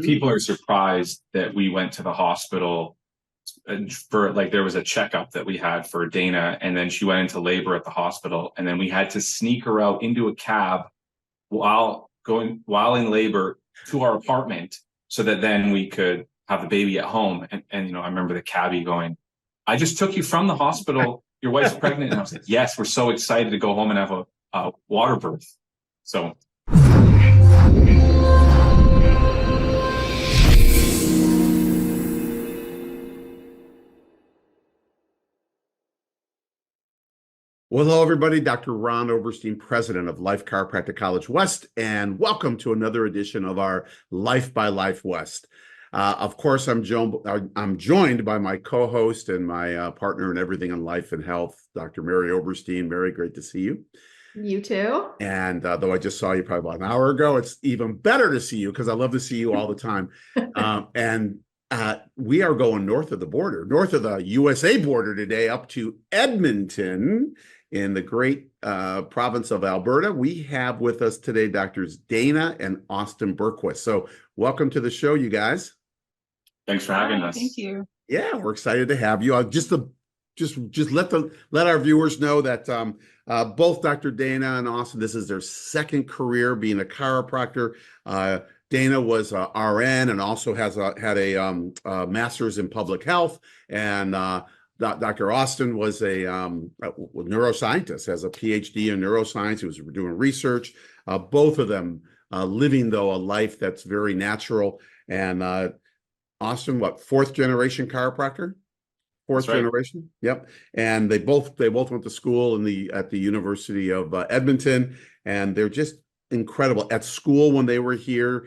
People are surprised that we went to the hospital for like there was a checkup that we had for Dana, and then she went into labor at the hospital, and then we had to sneak her out into a cab while in labor to our apartment so that then we could have the baby at home. And I remember the cabbie going, "I just took you from the hospital. Your wife's pregnant." And I was like, "Yes, we're so excited to go home and have a water birth." So. Well, hello, everybody. Dr. Ron Oberstein, president of Life Chiropractic College West, and welcome to another edition of our Life by Life West. Of course, I'm joined by my co-host and my partner in everything in life and health, Dr. Mary Oberstein. Mary, great to see you. You too. And though I just saw you probably about an hour ago, it's even better to see you because I love to see you all the time. We are going north of the border, north of the USA border today, up to Edmonton in the great province of Alberta. We have with us today Doctors Dana and Austin Bergquist. So welcome to the show, you guys. Thanks for having us. Thank you. Yeah, we're excited to have you. Just let our viewers know that both Dr. Dana and Austin, this is their second career being a chiropractor. Dana was a RN and also had a master's in public health, and Dr. Austin was a neuroscientist, has a PhD in neuroscience. He was doing research. Both of them living, though, a life that's very natural. And Austin, fourth generation chiropractor? Fourth generation? Yep. And they both went to school at the University of Edmonton, and they're just incredible at school when they were here,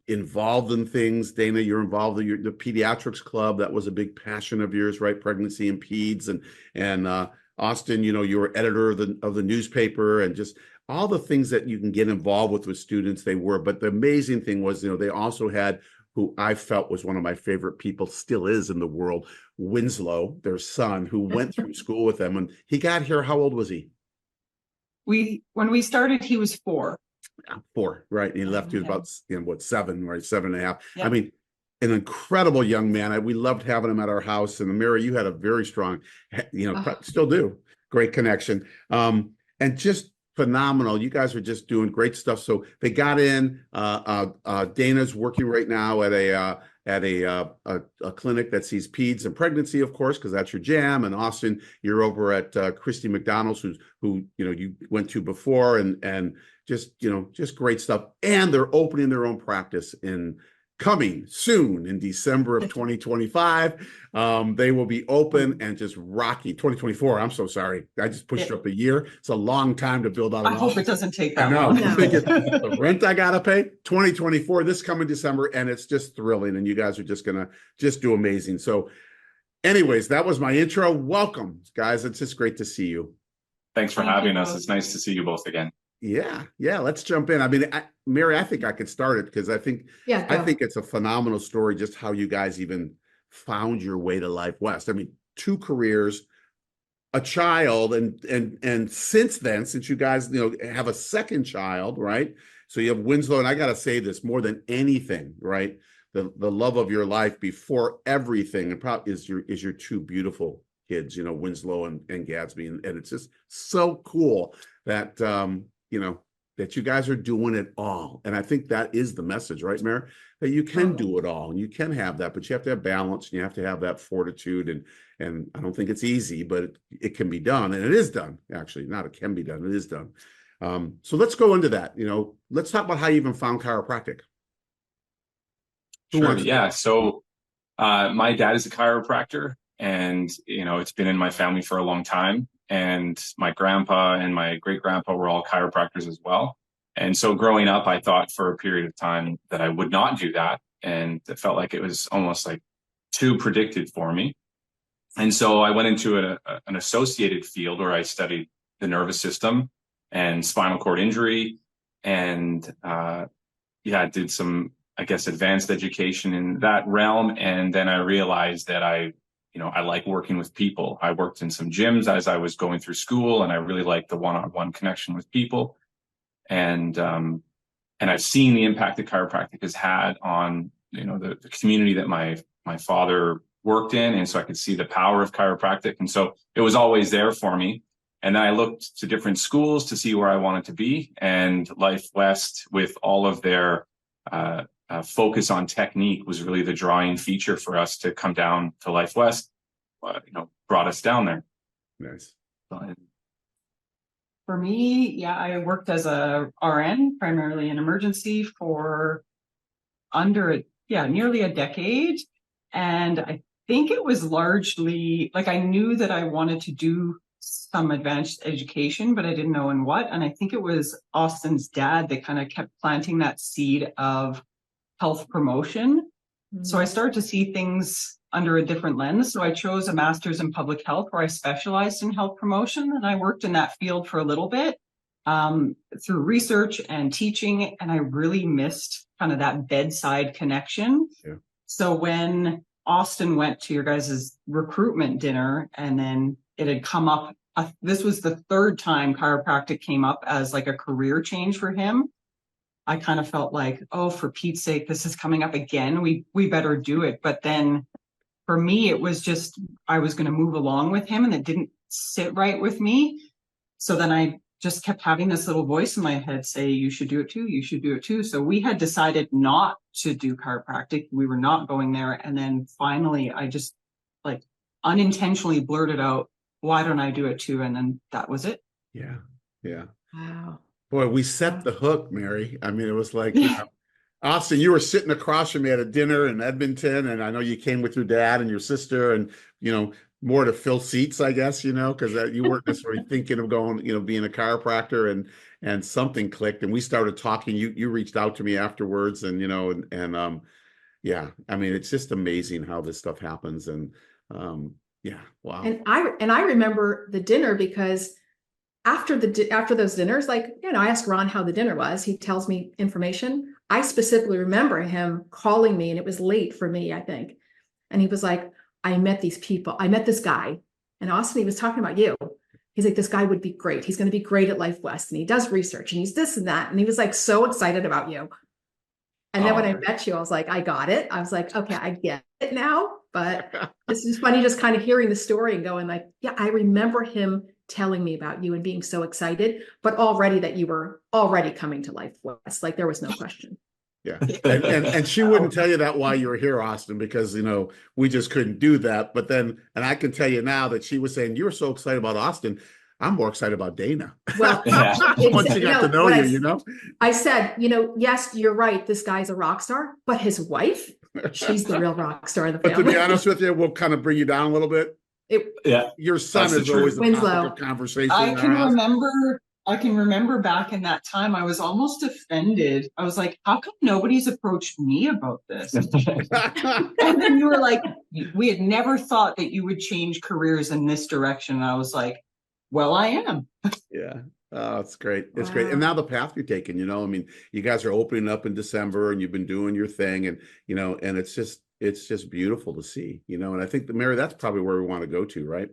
involved in things. Dana, you're involved in the pediatrics club. That was a big passion of yours, right? Pregnancy and peds. And Austin, you were editor of the newspaper, and just all the things that you can get involved with students they were. But the amazing thing was, they also had who I felt was one of my favorite people, still is in the world, Winslow, their son, who went through school with them. And he got here, how old was he? When we started, he was 4. 4, right? And he left, he was about 7, right? 7.5. Yeah. I mean, an incredible young man. We loved having him at our house. And Mary, you had a very strong, still do, great connection. And just phenomenal. You guys are just doing great stuff. So they got in. Dana's working right now at a clinic that sees peds and pregnancy, of course, because that's your jam. And Austin, you're over at Christy McDonald's, who you went to before, and just great stuff. And they're opening their own practice coming soon in December of 2025. They will be open and just rocky. 2024. I'm so sorry. I just pushed it up a year. It's a long time to build out. I hope it doesn't take that long. I know. The rent I gotta pay. 2024, this coming December, and it's just thrilling. And you guys are just gonna do amazing. So, anyways, that was my intro. Welcome, guys. It's just great to see you. Thanks for having us. It's nice to see you both again. Yeah, let's jump in. I mean, Mary, I think I could start it because I think it's a phenomenal story, just how you guys even found your way to Life West. I mean, 2 careers, a child, and since then, since you guys have a second child, right? So you have Winslow, and I gotta say this more than anything, right? The love of your life before everything, and probably is your 2 beautiful kids, Winslow and Gadsby, and it's just so cool that that you guys are doing it all. And I think that is the message, right, Mary? That you can do it all, and you can have that, but you have to have balance, and you have to have that fortitude. And I don't think it's easy, but it can be done, and it is done. Actually, not it can be done, it is done. So let's go into that. Let's talk about how you even found chiropractic. Sure. Yeah. So my dad is a chiropractor, and it's been in my family for a long time. And my grandpa and my great grandpa were all chiropractors as well. And so growing up, I thought for a period of time that I would not do that. And it felt like it was almost like too predicted for me. And so I went into an associated field where I studied the nervous system and spinal cord injury, and did some, I guess, advanced education in that realm. And then I realized that I like working with people. I worked in some gyms as I was going through school, and I really liked the one-on-one connection with people. And and I've seen the impact that chiropractic has had on, the community that my father worked in. And so I could see the power of chiropractic. And so it was always there for me. And then I looked to different schools to see where I wanted to be. And Life West, with all of their focus on technique, was really the drawing feature for us to come down to Life West, brought us down there. Nice. For me, yeah, I worked as a RN, primarily in emergency, for nearly a decade. And I think it was largely like I knew that I wanted to do some advanced education, but I didn't know in what. And I think it was Austin's dad that kind of kept planting that seed of health promotion. Mm-hmm. So I started to see things under a different lens. So I chose a master's in public health where I specialized in health promotion. And I worked in that field for a little bit through research and teaching. And I really missed kind of that bedside connection. Yeah. So when Austin went to your guys' recruitment dinner, and then it had come up, this was the third time chiropractic came up as like a career change for him. I kind of felt like, oh, for Pete's sake, this is coming up again. We better do it. But then for me, it was just, I was going to move along with him, and it didn't sit right with me. So then I just kept having this little voice in my head say, you should do it too. You should do it too. So we had decided not to do chiropractic. We were not going there. And then finally, I just like unintentionally blurted out, why don't I do it too? And then that was it. Yeah. Yeah. Wow. Boy, we set the hook, Mary. I mean, it was like, Austin, you were sitting across from me at a dinner in Edmonton, and I know you came with your dad and your sister, and, more to fill seats, I guess, because you weren't necessarily thinking of going, being a chiropractor, and something clicked, and we started talking. You reached out to me afterwards, and, yeah, I mean, it's just amazing how this stuff happens. And, yeah, wow. And I remember the dinner because after those dinners, like, I asked Ron how the dinner was. He tells me information. I specifically remember him calling me, and it was late for me, I think. And he was like, I met these people. I met this guy. And Austin, he was talking about you. He's like, this guy would be great. He's going to be great at Life West. And he does research, and he's this and that. And he was like so excited about you. And then when I met you, I was like, I got it. I was like, okay, I get it now. But this is funny, just kind of hearing the story and going like, yeah, I remember him telling me about you and being so excited, but already that you were already coming to Life West. Like there was no question. Yeah. And she wouldn't tell you that while you were here, Austin, because, we just couldn't do that. But then, and I can tell you now that she was saying, you were so excited about Austin. I'm more excited about Dana. Well, once she got to know you, I said, yes, you're right. This guy's a rock star, but his wife, she's the real rock star of the family. But to be honest with you, we'll kind of bring you down a little bit. Your son is always the topic of conversation. I can remember back in that time, I was almost offended. I was like, how come nobody's approached me about this? And then you were like, we had never thought that you would change careers in this direction. And I was like, well, I am. Yeah. Oh, it's great. It's great. And now the path you're taking, I mean, you guys are opening up in December, and you've been doing your thing, and, and it's just beautiful to see, and I think Mary, that's probably where we want to go to, right?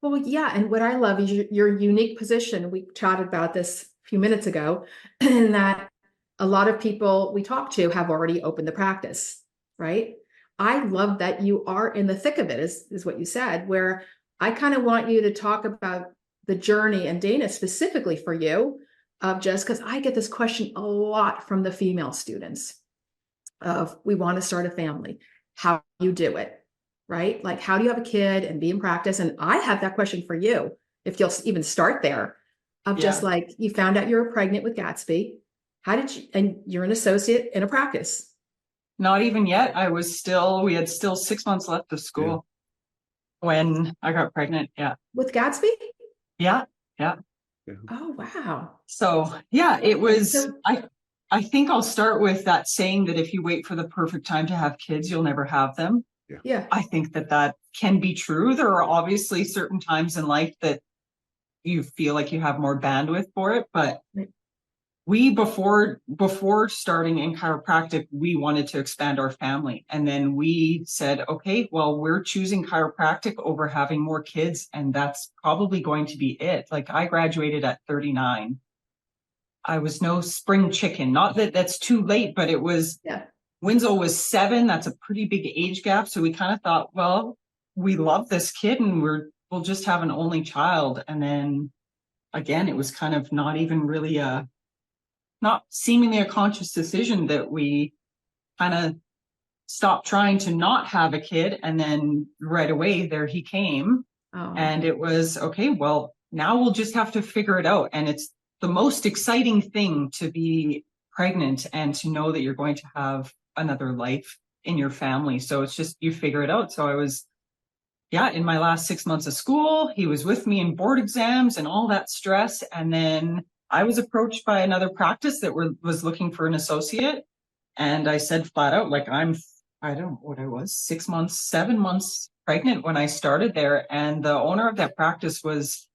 Well, yeah. And what I love is your unique position. We chatted about this a few minutes ago, and that a lot of people we talk to have already opened the practice, right? I love that you are in the thick of it, is what you said, where I kind of want you to talk about the journey, and Dana specifically for you, of just because I get this question a lot from the female students of, we want to start a family. How do you do it? Right? Like, how do you have a kid and be in practice? And I have that question for you, if you'll even start there, of just like, you found out you were pregnant with Gatsby. How did you, and you're an associate in a practice. Not even yet. We had still 6 months left of school when I got pregnant. Yeah. With Gatsby? Yeah. Oh, wow. So it was, I think I'll start with that saying that if you wait for the perfect time to have kids, you'll never have them. Yeah. I think that can be true. There are obviously certain times in life that you feel like you have more bandwidth for it, but we, before starting in chiropractic, we wanted to expand our family. And then we said, okay, well, we're choosing chiropractic over having more kids. And that's probably going to be it. Like, I graduated at 39. I was no spring chicken. Not that that's too late, but it was, Yeah. Winslow was 7. That's a pretty big age gap. So we kind of thought, well, we love this kid and we'll just have an only child. And then again, it was kind of not even really not seemingly a conscious decision that we kind of stopped trying to not have a kid. And then right away there he came. Oh. And it was, okay, well, now we'll just have to figure it out. And it's the most exciting thing to be pregnant and to know that you're going to have another life in your family. So it's just, you figure it out. So I was, in my last 6 months of school, he was with me in board exams and all that stress. And then I was approached by another practice that was looking for an associate. And I said flat out, like, I don't know what I was, 6 months, 7 months pregnant when I started there. And the owner of that practice was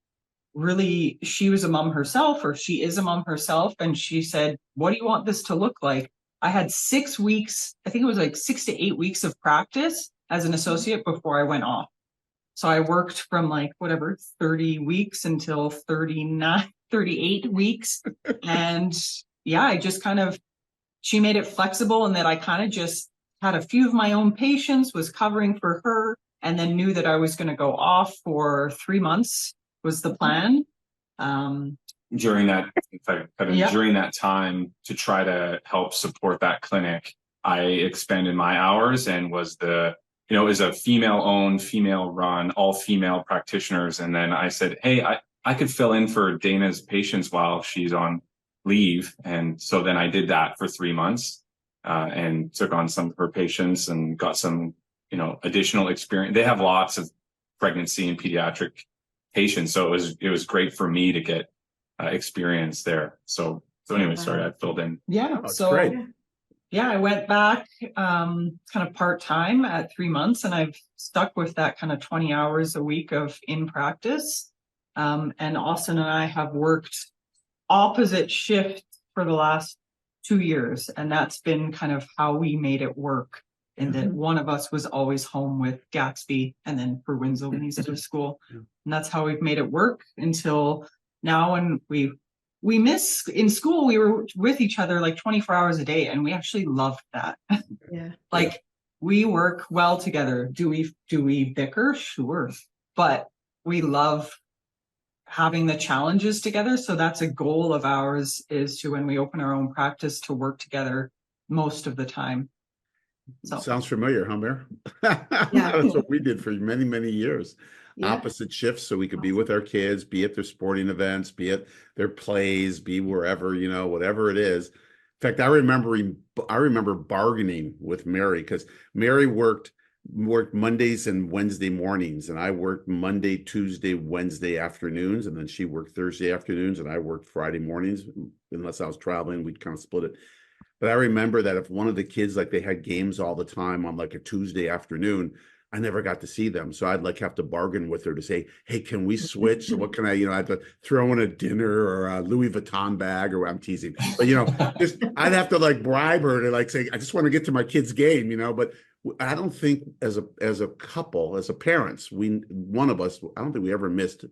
really, she was a mom herself, or she is a mom herself. And she said, what do you want this to look like? I had 6 weeks, I think it was like 6 to 8 weeks of practice as an associate before I went off. So I worked from like 30 weeks until 38 weeks. And I just kind of, she made it flexible, and that I kind of just had a few of my own patients, was covering for her, and then knew that I was going to go off for 3 months was the plan. During that, during that time, to try to help support that clinic, I expanded my hours and was it was a female-owned, female-run, all-female practitioners. And then I said, hey, I could fill in for Dana's patients while she's on leave. And so then I did that for 3 months and took on some of her patients and got some, additional experience. They have lots of pregnancy and pediatric patients. So it was great for me to get experience there. So anyway, sorry, I filled in. Yeah. That's So great. I went back kind of part-time at 3 months, and I've stuck with that kind of 20 hours a week of in practice. And Austin and I have worked opposite shifts for the last 2 years. And that's been kind of how we made it work, in that one of us was always home with Gatsby, and then for Winslow when he's out of school. And that's how we've made it work until now. And we miss, in school, we were with each other like 24 hours a day, and we actually loved that. Yeah. Like, we work well together. Do we bicker? Sure. But we love having the challenges together. So that's a goal of ours, is to, when we open our own practice, to work together most of the time. So. Sounds familiar, huh, Mary? Yeah. That's what we did for many, many years. Yeah. Opposite shifts, so we could be with our kids, be at their sporting events, be at their plays, be wherever, whatever it is. In fact, I remember bargaining with Mary, because Mary worked Mondays and Wednesday mornings, and I worked Monday, Tuesday, Wednesday afternoons, and then she worked Thursday afternoons, and I worked Friday mornings. Unless I was traveling, we'd kind of split it. But I remember that if one of the kids, like, they had games all the time on like a Tuesday afternoon, I never got to see them. So I'd have to bargain with her to say, hey, can we switch? So what can I have to throw in a dinner or a Louis Vuitton bag, or I'm teasing, but I'd have to bribe her to say, I just want to get to my kid's game, but I don't think as a couple, as a parents, one of us, I don't think we ever missed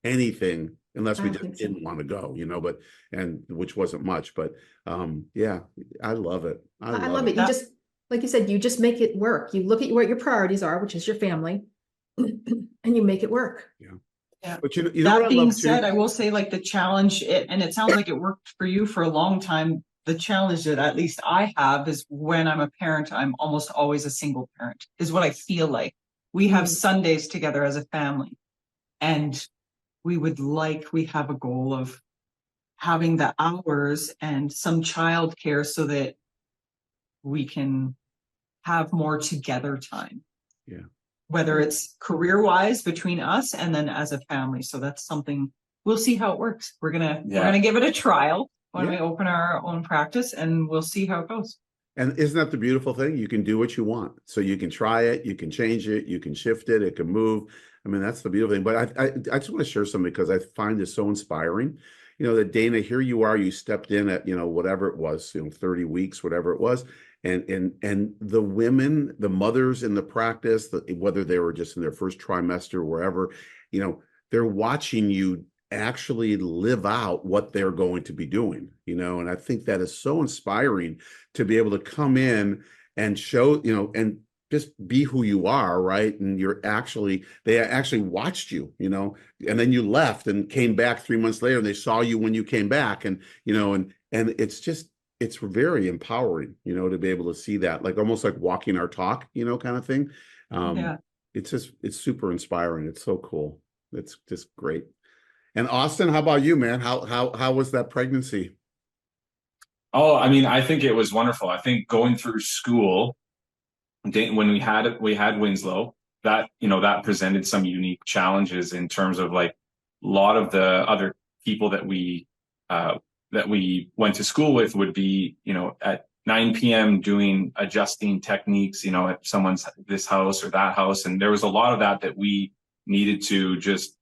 anything unless we just didn't want to go, but, and which wasn't much, but I love it. I love it. You just, like you said, you just make it work. You look at what your priorities are, which is your family, and you make it work. Yeah. But that being said, I will say, the challenge, and it sounds like it worked for you for a long time. The challenge that at least I have is, when I'm a parent, I'm almost always a single parent, is what I feel like. We have Sundays together as a family, and we have a goal of having the hours and some childcare so that we can have more together time. Yeah. Whether it's career-wise between us, and then as a family. So that's something, we'll see how it works. We're gonna give it a trial when we open our own practice, and we'll see how it goes. And isn't that the beautiful thing? You can do what you want. So you can try it, you can change it, you can shift it, it can move. I mean, that's the beautiful thing. But I just want to share something, because I find this so inspiring. That Dana, here you are, you stepped in at, whatever it was, 30 weeks, whatever it was. And the women, the mothers in the practice, whether they were just in their first trimester or wherever, they're watching you actually live out what they're going to be doing, and I think that is so inspiring to be able to come in and show, and just be who you are, right? And they actually watched you, and then you left and came back 3 months later, and they saw you when you came back, and it's very empowering, to be able to see that, like almost like walking our talk, kind of thing. Yeah. It's super inspiring. It's so cool. It's just great. And Austin, how about you, man? How was that pregnancy? Oh, I mean, I think it was wonderful. I think going through school, when we had Winslow, that presented some unique challenges in terms of like a lot of the other people that we went to school with would be, at 9 p.m. doing adjusting techniques, at someone's this house or that house. And there was a lot of that we needed to just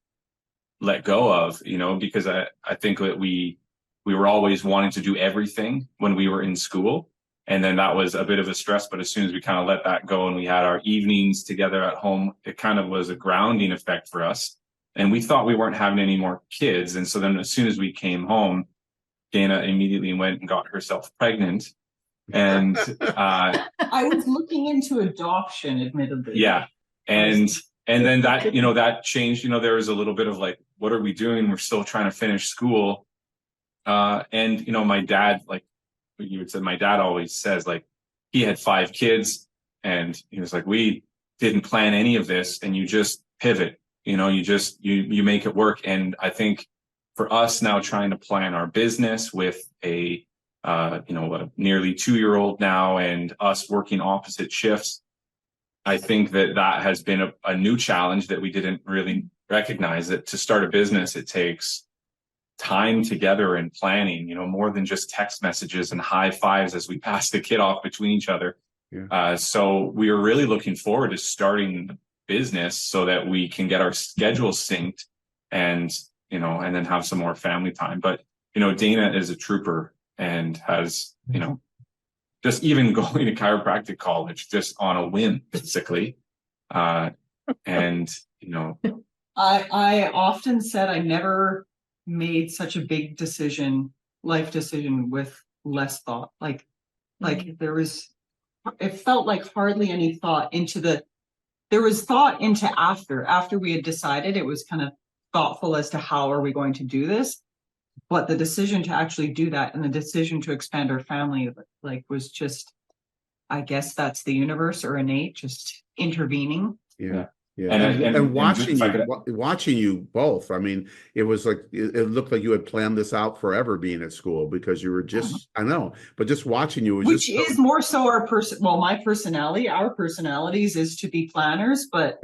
let go of, because I think that we were always wanting to do everything when we were in school. And then that was a bit of a stress. But as soon as we kind of let that go and we had our evenings together at home, it kind of was a grounding effect for us. And we thought we weren't having any more kids. And so then as soon as we came home, Dana immediately went and got herself pregnant. And I was looking into adoption, admittedly. yeah. And then that changed, there was a little bit of like, what are we doing? We're still trying to finish school. And my dad, like you had said, my dad always says, like, he had 5 kids and he was like, we didn't plan any of this, and you just pivot, you make it work. And I think for us now trying to plan our business with a nearly 2-year-old now, and us working opposite shifts, I think that has been a new challenge that we didn't really recognize, that to start a business, it takes time together and planning, more than just text messages and high fives as we pass the kid off between each other. Yeah. So we are really looking forward to starting the business so that we can get our schedules synced and then have some more family time. But, Dana is a trooper and has, just even going to chiropractic college just on a whim, basically. I often said I never made such a big life decision with less thought. Like it felt like hardly any thought there was thought into after we had decided. It was kind of thoughtful as to how are we going to do this. But the decision to actually do that and the decision to expand our family, like, was just, I guess that's the universe or innate just intervening. Yeah. Yeah. And watching you both, I mean, it was like, it looked like you had planned this out forever, being at school, because you were just, I know, but just watching you was which is more so my personality, our personalities is to be planners, but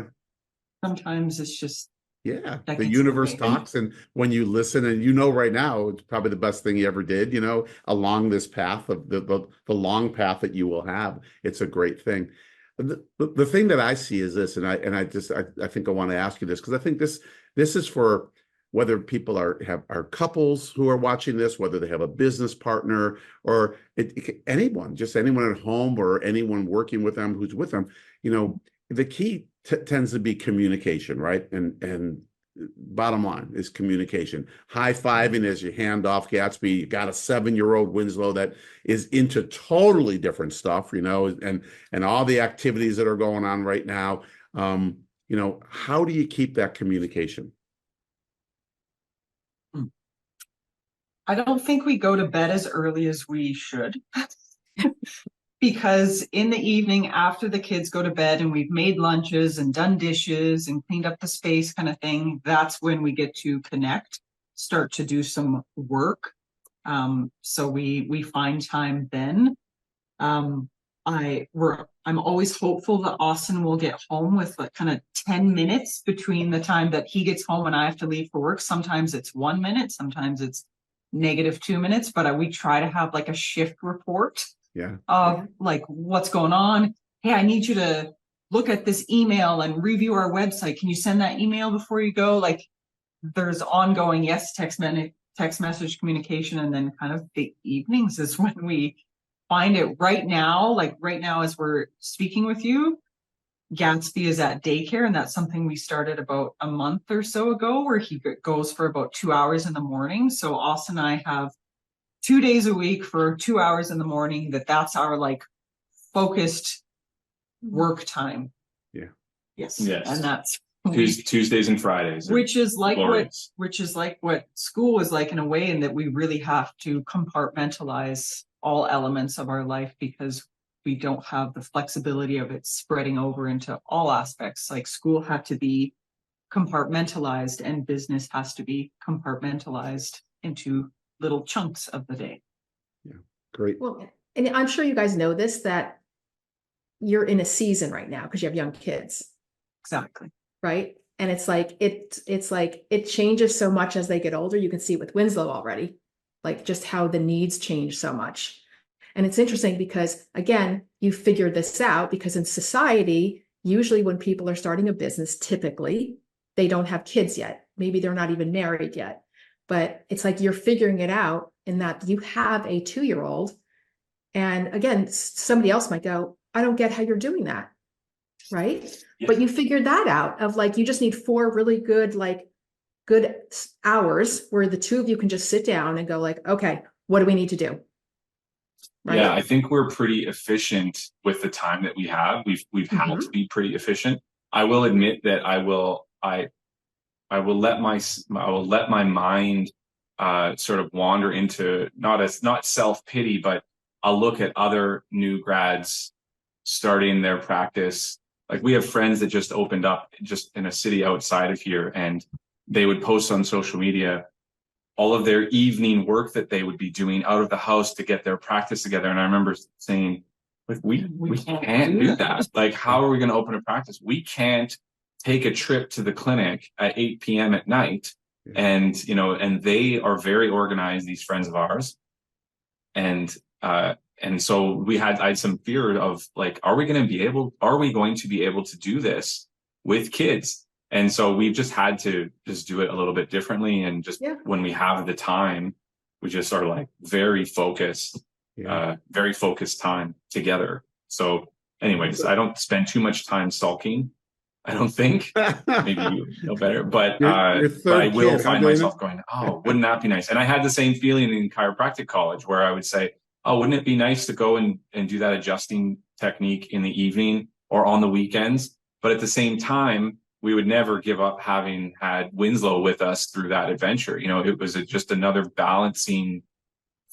sometimes it's just, yeah, the universe talks, and when you listen, and right now, it's probably the best thing you ever did, along this path of the long path that you will have. It's a great thing. The thing that I see is this, and I think I want to ask you this, because I think this is for whether people are couples who are watching this, whether they have a business partner, or anyone at home, or anyone working with them who's with them. The key tends to be communication, right? And bottom line is communication. High-fiving as you hand off Gatsby. You got a 7-year-old Winslow that is into totally different stuff, and all the activities that are going on right now. How do you keep that communication? I don't think we go to bed as early as we should. Because in the evening, after the kids go to bed and we've made lunches and done dishes and cleaned up the space kind of thing, that's when we get to connect, start to do some work. So we find time then. I'm always hopeful that Austin will get home with like kind of 10 minutes between the time that he gets home and I have to leave for work. Sometimes it's 1 minute, sometimes it's -2 minutes, but we try to have like a shift report. Yeah. Of like what's going on. Hey, I need you to look at this email and review our website. Can you send that email before you go? Like, there's ongoing, text message communication, and then kind of the evenings is when we find it. Right now as we're speaking with you, Gatsby is at daycare, and that's something we started about a month or so ago, where he goes for about 2 hours in the morning. So Austin and I have 2 days a week for 2 hours in the morning. That's our like focused work time. Yeah. Yes. Yes. And that's Tuesdays and Fridays. Which is like glorious. what school was like in a way, in that we really have to compartmentalize all elements of our life, because we don't have the flexibility of it spreading over into all aspects. Like school had to be compartmentalized, and business has to be compartmentalized into little chunks of the day. Yeah, great. Well, and I'm sure you guys know this, that you're in a season right now because you have young kids, Exactly. right? And it's like it changes so much as they get older. You can see it with Winslow already, like just how the needs change so much. And it's interesting because, again, you figured this out, because in society, usually when people are starting a business, typically they don't have kids yet. Maybe they're not even married yet. But it's like you're figuring it out in that you have a 2-year-old. And again, somebody else might go, I don't get how you're doing that. Right. Yeah. But you figured that out, of like, you just need 4 really good, like good hours where the two of you can just sit down and go like, okay, what do we need to do? Right? Yeah, I think we're pretty efficient with the time that we have. We've had to be pretty efficient. I will admit that I will let my mind sort of wander into not self-pity, but I'll look at other new grads starting their practice. Like, we have friends that just opened up just in a city outside of here, and they would post on social media all of their evening work that they would be doing out of the house to get their practice together. And I remember saying, like, we can't do that. Like, how are we going to open a practice? We can't take a trip to the clinic at 8 p.m. at night. And, and they are very organized, these friends of ours. And so I had some fear of like, are we going to be able to do this with kids? And so we've just had to just do it a little bit differently. And just when we have the time, we just are like very focused time together. So anyways, I don't spend too much time sulking, I don't think. Maybe you know better, but I will find myself going, oh, wouldn't that be nice? And I had the same feeling in chiropractic college, where I would say, oh, wouldn't it be nice to go and do that adjusting technique in the evening or on the weekends? But at the same time, we would never give up having had Winslow with us through that adventure. It was just another balancing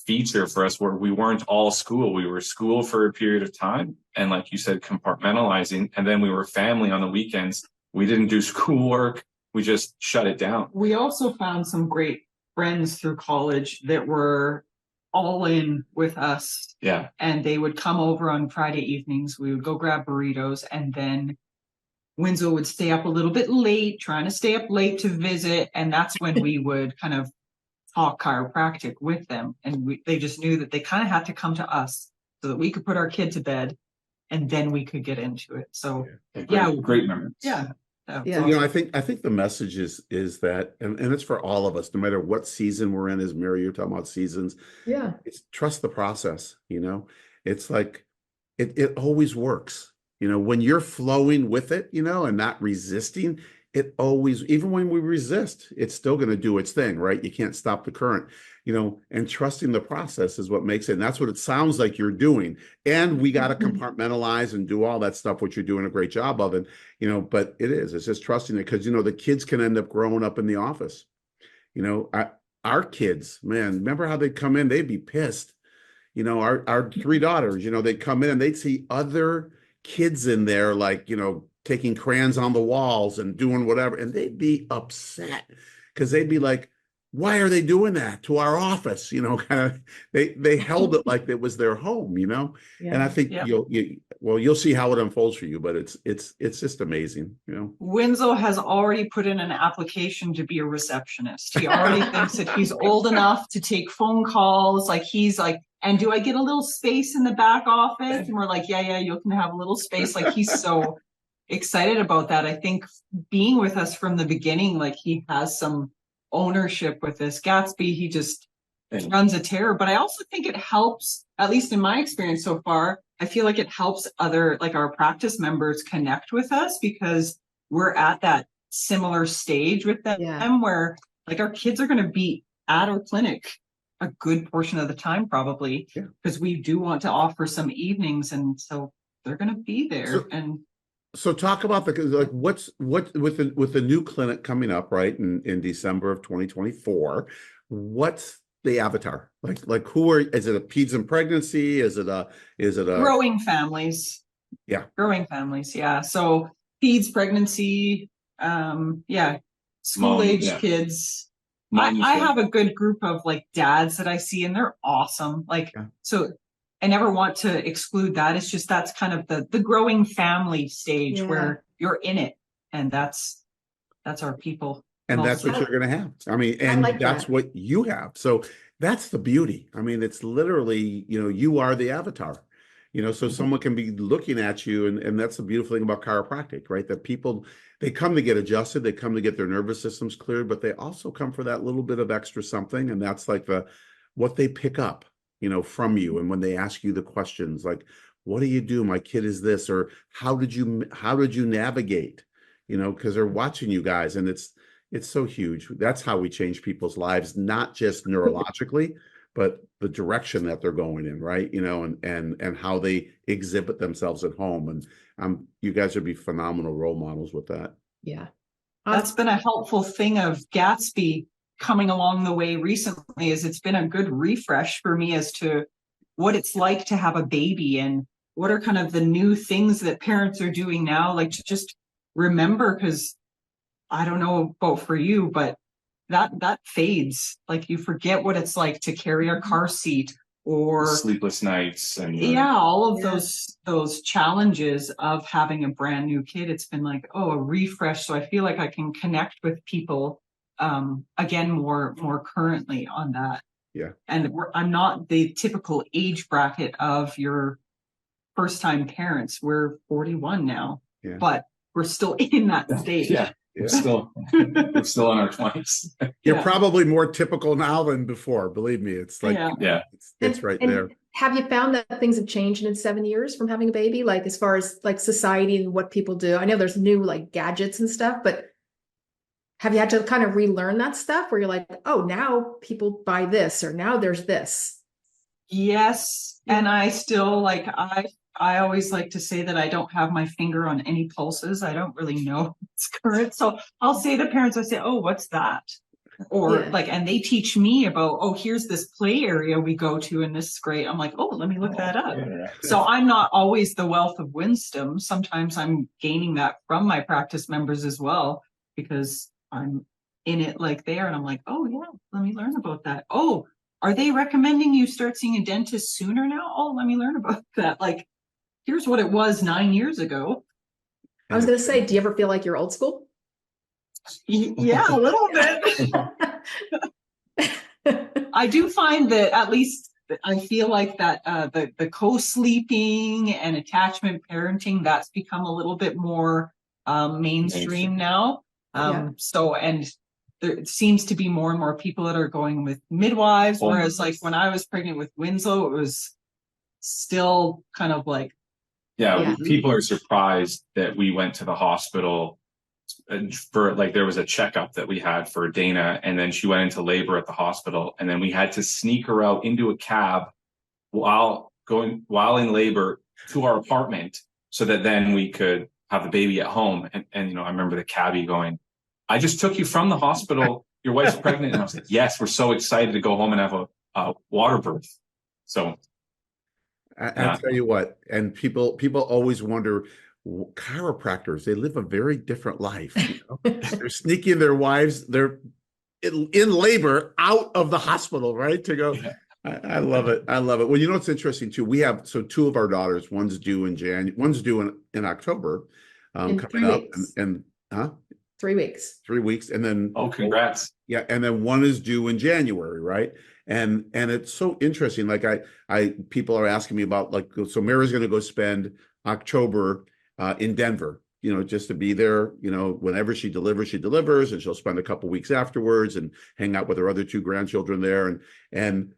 feature for us, where we weren't all school. We were school for a period of time, and like you said, compartmentalizing, and then we were family on the weekends. We didn't do schoolwork. We just shut it down. We also found some great friends through college that were all in with us. Yeah. And they would come over on Friday evenings. We would go grab burritos, and then Winslow would stay up a little bit late, trying to stay up late to visit. And that's when we would kind of talk chiropractic with them. And they just knew that they kind of had to come to us so that we could put our kid to bed, and then we could get into it. So great memories. Yeah. Yeah. I think the message is that, and it's for all of us, no matter what season we're in, as Mary, you're talking about seasons. Yeah. It's trust the process. It's like, it always works. When you're flowing with it, and not resisting, it always, even when we resist, it's still going to do its thing, right? You can't stop the current, and trusting the process is what makes it. And that's what it sounds like you're doing. And we got to compartmentalize and do all that stuff, which you're doing a great job of. And, but it's just trusting it, because, the kids can end up growing up in the office. Our kids, man, remember how they'd come in, they'd be pissed. Our 3 daughters, they'd come in and they'd see other kids in there, like, taking crayons on the walls and doing whatever. And they'd be upset, because they'd be like, why are they doing that to our office? Kind of, they held it like it was their home, Yeah. And I think you'll see how it unfolds for you, but it's just amazing, Winslow has already put in an application to be a receptionist. He already thinks that he's old enough to take phone calls. Like, he's like, and do I get a little space in the back office? And we're like, yeah, you can have a little space. Like, he's so excited about that. I think being with us from the beginning, like, he has some ownership with this. Gatsby, he just runs a terror. But I also think it helps, at least in my experience so far, I feel like it helps other, like our practice members connect with us because we're at that similar stage with them Yeah. where like our kids are going to be at our clinic a good portion of the time probably because we do want to offer some evenings, and so they're going to be there. So talk about like what with the new clinic coming up right in December of 2024. What's the avatar like? Is it a peds and pregnancy? Is it a growing families? Yeah, growing families. Yeah, so peds, pregnancy, school age kids. I have a good group of like dads that I see, and they're awesome. Like so. I never want to exclude that. It's just that's kind of the growing family stage where you're in it, and that's our people. And that's what you're going to have. I mean, and that's what you have. So that's the beauty. I mean, it's literally, you are the avatar, so someone can be looking at you. And that's the beautiful thing about chiropractic, right? That people, they come to get adjusted. They come to get their nervous systems cleared, but they also come for that little bit of extra something. And that's like what they pick up, from you. And when they ask you the questions like, what do you do? My kid is this, or how did you navigate, because they're watching you guys, and it's so huge. That's how we change people's lives, not just neurologically, but the direction that they're going in, right? And how they exhibit themselves at home. And you guys would be phenomenal role models with that. Yeah. That's been a helpful thing of Gatsby coming along the way recently, is it's been a good refresh for me as to what it's like to have a baby and what are kind of the new things that parents are doing now, like to just remember, because I don't know about for you, but that fades. Like you forget what it's like to carry a car seat or sleepless nights and all of those challenges of having a brand new kid. It's been like, a refresh. So I feel like I can connect with people again more currently on that. And I'm not the typical age bracket of your first time parents. We're 41 now, but we're still in that stage. We're still in our 20s. You're probably more typical now than before, believe me. It's like it's right there. Have you found that things have changed in 7 years from having a baby, like as far as like society and what people do? I know there's new like gadgets and stuff, but have you had to kind of relearn that stuff where you're like, oh, now people buy this, or now there's this? Yes. And I still like, I always like to say that I don't have my finger on any pulses. I don't really know what's current. So I'll say to parents, I say, oh, what's that? Or and they teach me about, oh, here's this play area we go to, and this is great. I'm like, oh, let me look that up. So I'm not always the wealth of wisdom. Sometimes I'm gaining that from my practice members as well, because I'm in it like there, and I'm like, oh yeah, let me learn about that. Oh, are they recommending you start seeing a dentist sooner now? Oh, let me learn about that. Like, here's what it was 9 years ago. I was going to say, do you ever feel like you're old school? Yeah, a little bit. I do find that at least I feel like that the co-sleeping and attachment parenting, that's become a little bit more mainstream now. So, and there seems to be more and more people that are going with midwives, whereas like when I was pregnant with Winslow, it was still kind of like, people are surprised that we went to the hospital for like, there was a checkup that we had for Dana, and then she went into labor at the hospital, and then we had to sneak her out into a cab while in labor to our apartment so that then we could have the baby at home. And I remember the cabbie going, I just took you from the hospital. Your wife's pregnant. And I was like, yes, we're so excited to go home and have a water birth. So I'll tell you what, and people always wonder, chiropractors, they live a very different life. They're sneaking their wives, they're in labor out of the hospital, right? To go. I love it. I love it. Well, it's interesting too. We have two of our daughters. One's due in January. One's due in October. In coming up, and 3 weeks. 3 weeks, and then congrats. Yeah, and then one is due in January, right? And it's so interesting. Like people are asking me about, like, so Mary's going to go spend October in Denver, just to be there, whenever she delivers, and she'll spend a couple weeks afterwards and hang out with her other two grandchildren there. And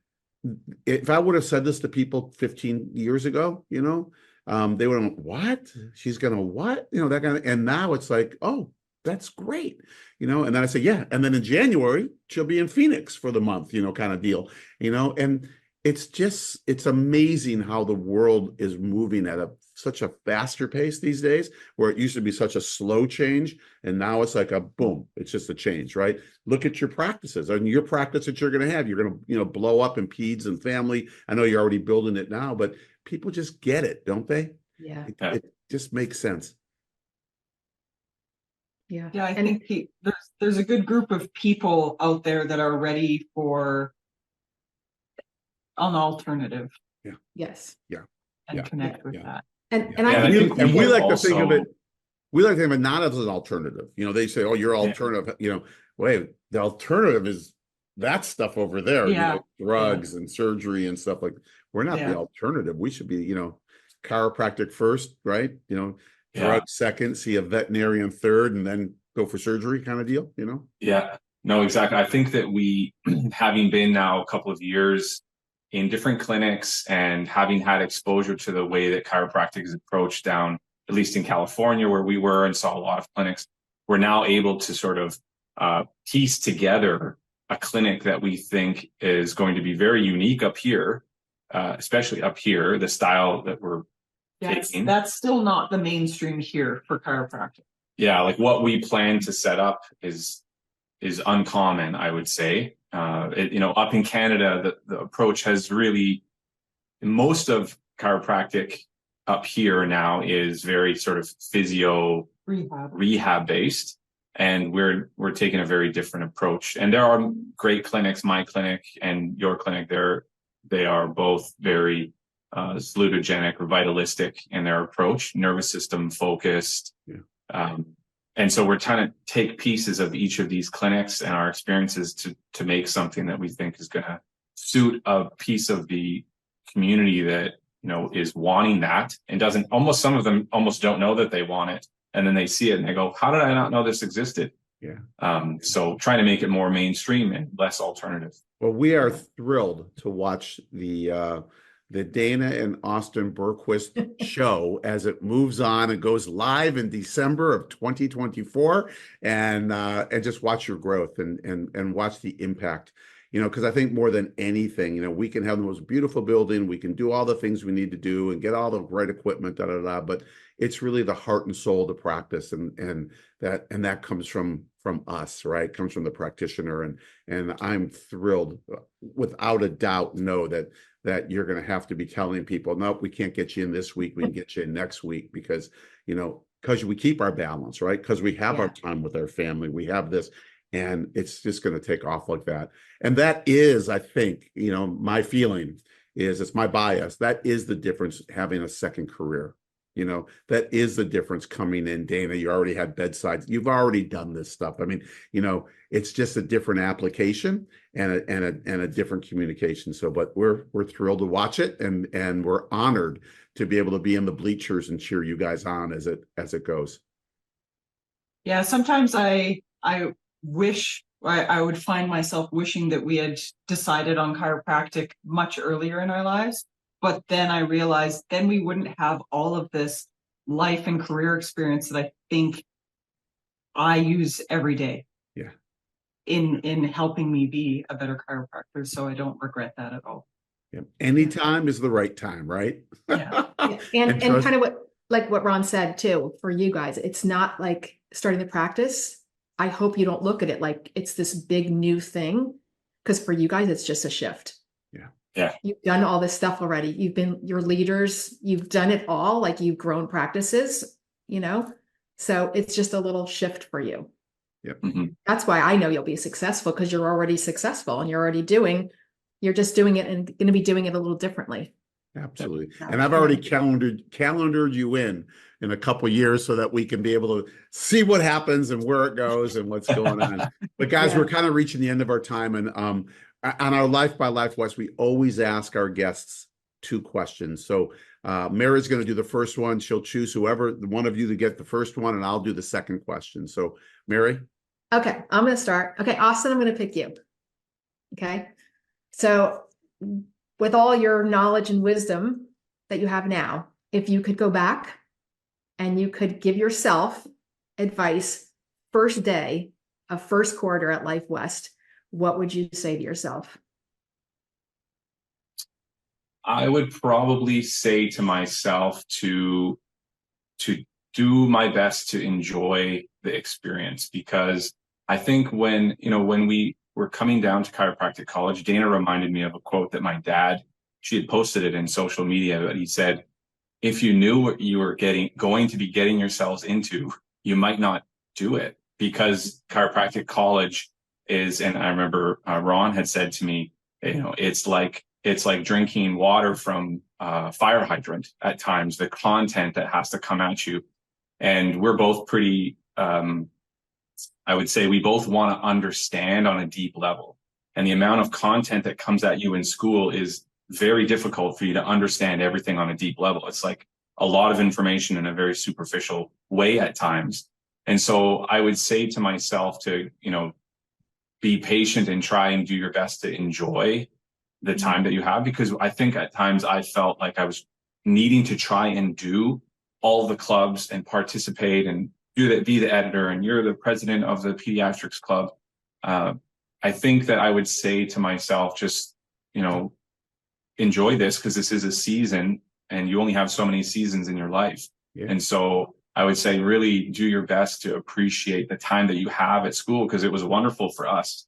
if I would have said this to people 15 years ago, they would have, what? She's gonna what? That kind of, and now it's like, oh, that's great. And then I say, yeah. And then in January, she'll be in Phoenix for the month, kind of deal, and it's amazing how the world is moving at such a faster pace these days, where it used to be such a slow change. And now it's like a boom, it's just a change, right? Look at your practices and your practice that you're going to have. You're going to, blow up in peds and family. I know you're already building it now, but people just get it, don't they? Yeah. It just makes sense. Yeah. Yeah, I think there's a good group of people out there that are ready for an alternative. Yeah. Yes. Yeah. And connect with yeah. that. And I think we like also, to think of it. We like to think of it not as an alternative. They say, "Oh, you're alternative." Wait, the alternative is that stuff over there. Yeah. Drugs and surgery and stuff like. We're not the alternative. We should be, chiropractic first, right? Drugs second, see a veterinarian third, and then go for surgery, kind of deal. Yeah, no, exactly. I think that we, having been now a couple of years in different clinics and having had exposure to the way that chiropractic is approached down, at least in California, where we were and saw a lot of clinics, we're now able to sort of piece together a clinic that we think is going to be very unique up here, especially up here, the style that we're taking. That's still not the mainstream here for chiropractic. Yeah, like what we plan to set up is uncommon, I would say. Up in Canada, the approach has really, most of chiropractic up here now is very sort of physio rehab based, and we're taking a very different approach. And there are great clinics, my clinic and your clinic. They are both very salutogenic, revitalistic in their approach, nervous system focused. Yeah. And so we're trying to take pieces of each of these clinics and our experiences to make something that we think is going to suit a piece of the community that, is wanting that and some of them almost don't know that they want it. And then they see it and they go, how did I not know this existed? Yeah. So trying to make it more mainstream and less alternative. Well, we are thrilled to watch the Dana and Austin Bergquist show as it moves on and goes live in December of 2024, and just watch your growth and watch the impact. Because I think more than anything, we can have the most beautiful building, we can do all the things we need to do and get all the right equipment, but it's really the heart and soul of the practice, and that comes from us, right? Comes from the practitioner, and I'm thrilled, without a doubt, know that you're going to have to be telling people, nope, we can't get you in this week, we can get you in next week, because we keep our balance, right? Because we have our time with our family, we have this, and it's just going to take off like that. And that is, I think, my feeling is, it's my bias, that is the difference, having a second career. That is the difference coming in. Dana, you already had bedsides. You've already done this stuff. I mean, it's just a different application and a different communication. So, but we're thrilled to watch it, and we're honored to be able to be in the bleachers and cheer you guys on as it goes. Yeah, sometimes I wish I would find myself wishing that we had decided on chiropractic much earlier in our lives. But then I realized then we wouldn't have all of this life and career experience that I think I use every day. Yeah. In helping me be a better chiropractor. So I don't regret that at all. Yeah. Anytime is the right time, right? Yeah. And kind of what Ron said too, for you guys, it's not like starting the practice. I hope you don't look at it like it's this big new thing, because for you guys, it's just a shift. Yeah. You've done all this stuff already. You've been your leaders. You've done it all. Like, you've grown practices, so it's just a little shift for you. Yep. Mm-hmm. That's why I know you'll be successful, because you're already successful and you're just doing it and going to be doing it a little differently. Absolutely. And I've already calendared you in a couple of years so that we can be able to see what happens and where it goes and what's going on. But guys, we're kind of reaching the end of our time, and on our Life by Life West, we always ask our guests 2 questions. So Mary's going to do the first one. She'll choose whoever, one of you, to get the first one, and I'll do the second question. So Mary? Okay, I'm going to start. Okay, Austin, I'm going to pick you. Okay. So with all your knowledge and wisdom that you have now, if you could go back and you could give yourself advice first day of first quarter at Life West, what would you say to yourself? I would probably say to myself to do my best to enjoy the experience, because I think when we were coming down to chiropractic college, Dana reminded me of a quote that my dad, she had posted it in social media, but he said, if you knew what you were going to be getting yourselves into, you might not do it, because chiropractic college is, and I remember Ron had said to me, it's like drinking water from a fire hydrant at times, the content that has to come at you. And we're both pretty, I would say we both want to understand on a deep level. And the amount of content that comes at you in school is very difficult for you to understand everything on a deep level. It's like a lot of information in a very superficial way at times. And so I would say to myself to, be patient and try and do your best to enjoy the time that you have, because I think at times I felt like I was needing to try and do all the clubs and participate and be the editor, and you're the president of the pediatrics club. I think that I would say to myself, just, enjoy this, because this is a season and you only have so many seasons in your life. Yeah. And so I would say really do your best to appreciate the time that you have at school, because it was wonderful for us.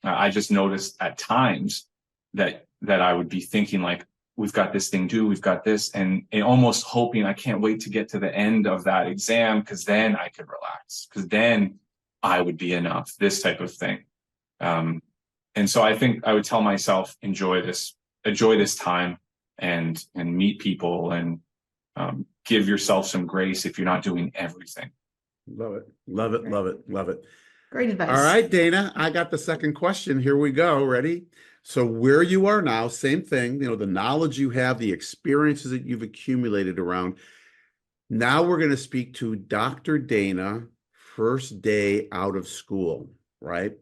I just noticed at times that I would be thinking like, we've got this thing due, we've got this, and almost hoping I can't wait to get to the end of that exam, because then I could relax, because then I would be enough, this type of thing. And so I think I would tell myself, enjoy this time and meet people, and give yourself some grace if you're not doing everything. Love it. Love it. Love it. Love it. Great advice. All right, Dana, I got the second question. Here we go. Ready? So where you are now, same thing, the knowledge you have, the experiences that you've accumulated around. Now we're going to speak to Dr. Dana, first day out of school, right?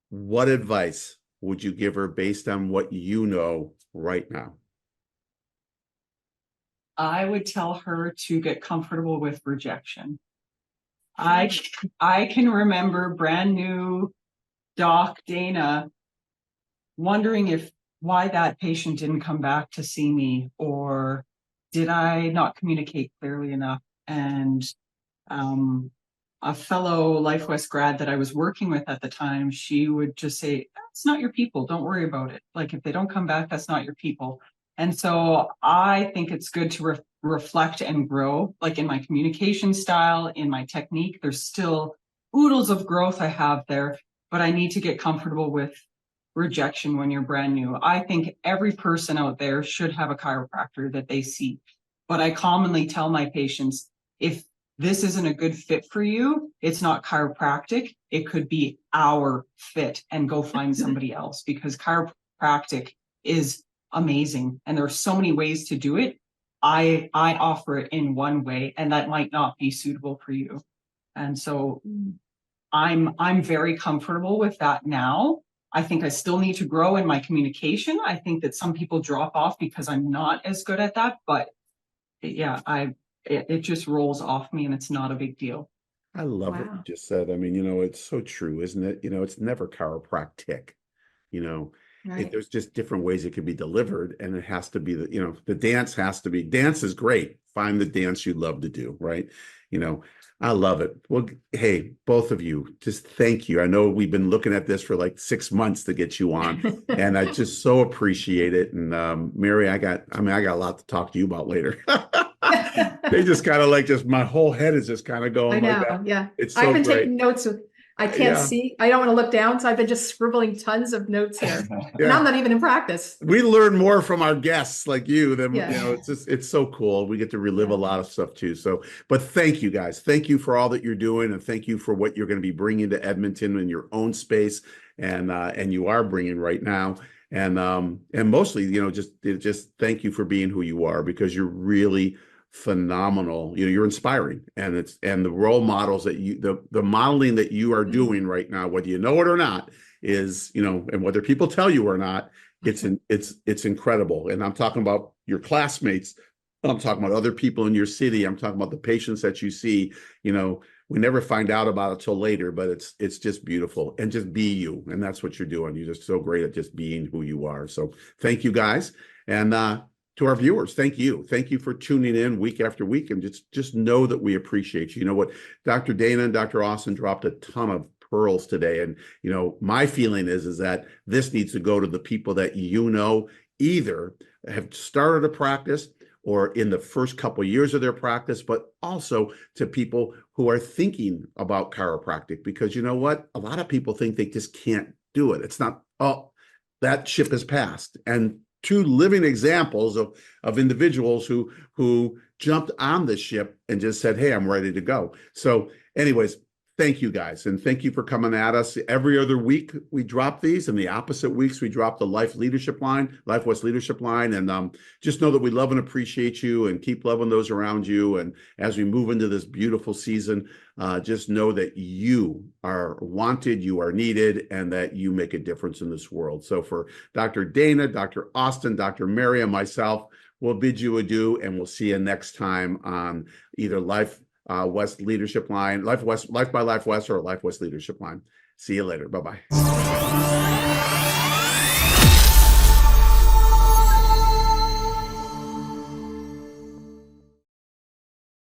What advice would you give her based on what you know right now? I would tell her to get comfortable with rejection. I can remember brand new Doc Dana wondering why that patient didn't come back to see me, or did I not communicate clearly enough? And a fellow Life West grad that I was working with at the time, she would just say, it's not your people, don't worry about it. Like, if they don't come back, that's not your people. And so I think it's good to reflect and grow, like in my communication style, in my technique. There's still oodles of growth I have there, but I need to get comfortable with rejection when you're brand new. I think every person out there should have a chiropractor that they see. But I commonly tell my patients, if this isn't a good fit for you, it's not chiropractic. It could be our fit, and go find somebody else, because chiropractic is amazing. And there are so many ways to do it. I offer it in one way, and that might not be suitable for you. And so I'm very comfortable with that now. I think I still need to grow in my communication. I think that some people drop off because I'm not as good at that, but yeah, it just rolls off me, and it's not a big deal. I love what you just said. I mean, it's so true, isn't it? It's never chiropractic, Right. There's just different ways it can be delivered, and it has to be the dance has to be. Dance is great. Find the dance you love to do, right? I love it. Well, hey, both of you, just thank you. I know we've been looking at this for like 6 months to get you on, and I just so appreciate it. And Mary, I got a lot to talk to you about later. They just kind of my whole head is just kind of going. I know, like that. Yeah. It's so I've been great. taking notes. I can't see. I don't want to look down, so I've been just scribbling tons of notes here. And I'm not even in practice. We learn more from our guests like you than it's so cool. We get to relive a lot of stuff too. So, but thank you guys. Thank you for all that you're doing, and thank you for what you're going to be bringing to Edmonton in your own space, and you are bringing right now. And mostly, just thank you for being who you are, because you're really phenomenal. You're inspiring, and the role models that the modeling that you are doing right now, whether you know it or not, is, and whether people tell you or not, it's incredible. And I'm talking about your classmates. I'm talking about other people in your city. I'm talking about the patients that you see. You know, we never find out about it till later, but it's just beautiful. And just be you. And that's what you're doing. You're just so great at just being who you are. So thank you guys. And to our viewers, thank you. Thank you for tuning in week after week. And just know that we appreciate you. You know what? Dr. Dana and Dr. Austin dropped a ton of pearls today. And, you know, my feeling is that this needs to go to the people that, you know, either have started a practice or in the first couple of years of their practice, but also to people who are thinking about chiropractic, because you know what? A lot of people think they just can't do it. It's not, oh, that ship has passed. And two living examples of individuals who jumped on this ship and just said, hey, I'm ready to go. So anyways, thank you guys. And thank you for coming at us. Every other week we drop these, and the opposite weeks we drop the Life Leadership Line, Life West Leadership Line. And just know that we love and appreciate you, and keep loving those around you. And as we move into this beautiful season, just know that you are wanted, you are needed, and that you make a difference in this world. So for Dr. Dana, Dr. Austin, Dr. Mary, and myself, we'll bid you adieu, and we'll see you next time on either Life West Leadership Line, Life by Life West, or Life West Leadership Line. See you later. Bye-bye.